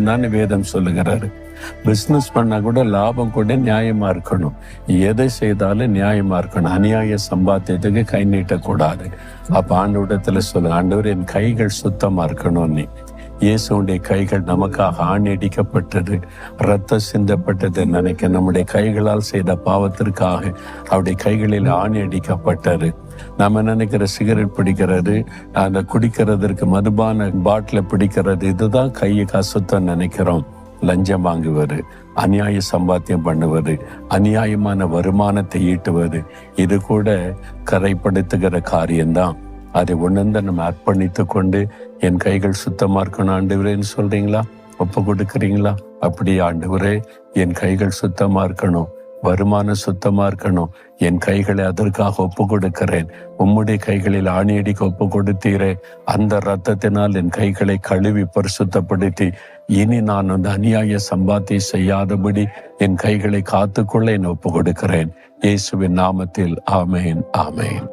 தான் வேதம் சொல்லுகிறாரு. பிசினஸ் பண்ணா கூட லாபம் கூட நியாயமா இருக்கணும். எதை செய்தாலும் நியாயமா இருக்கணும். அநியாய சம்பாத்தியத்துக்கு கை நீட்டக்கூடாது. அப்ப ஆண்டவரிடத்துல சொல்லு, ஆண்டவர் என் கைகள் சுத்தமா இருக்கணும். நீ இயேசுடைய கைகள் நமக்காக ஆணியடிக்கப்பட்டது, ரத்தம் சிந்தப்பட்டது. நினைக்க நம்முடைய கைகளால் செய்த பாவத்திற்காக அவருடைய கைகளில் ஆணியடிக்கப்பட்டது. நம்ம நினைக்கிற சிகரெட் பிடிக்கிறது, அந்த குடிக்கிறதற்கு மதுபான பாட்டில பிடிக்கிறது, இதுதான் கையை அசுத்தம் நினைக்கிறோம். லஞ்சம் வாங்குவது, அநியாய சம்பாத்தியம் பண்ணுவது, அநியாயமான வருமானத்தை ஈட்டுவது, இது கூட கரைப்படுத்துகிற காரியம்தான். அதை உணர்ந்து நம்ம அர்ப்பணித்து கொண்டு என் கைகள் சுத்தமா இருக்கணும் ஆண்டவரேன்னு சொல்றீங்களா? ஒப்பு கொடுக்குறீங்களா? அப்படியே ஆண்டவரே, என் கைகள் சுத்தமா இருக்கணும், வருமானம் சுத்தமா இருக்கணும், என் கைகளை அதற்காக ஒப்பு கொடுக்கிறேன். உம்முடைய கைகளில் ஆணியடிக்க ஒப்பு கொடுத்தீரே, அந்த இரத்தத்தினால் என் கைகளை கழுவி பரிசுத்தப்படுத்தி இனி நான் அந்த அநியாய சம்பாத்தியம் செய்யாதபடி என் கைகளை காத்துக்கொள்ள என் ஒப்பு கொடுக்கிறேன். இயேசுவின் நாமத்தில் ஆமேன், ஆமேன்.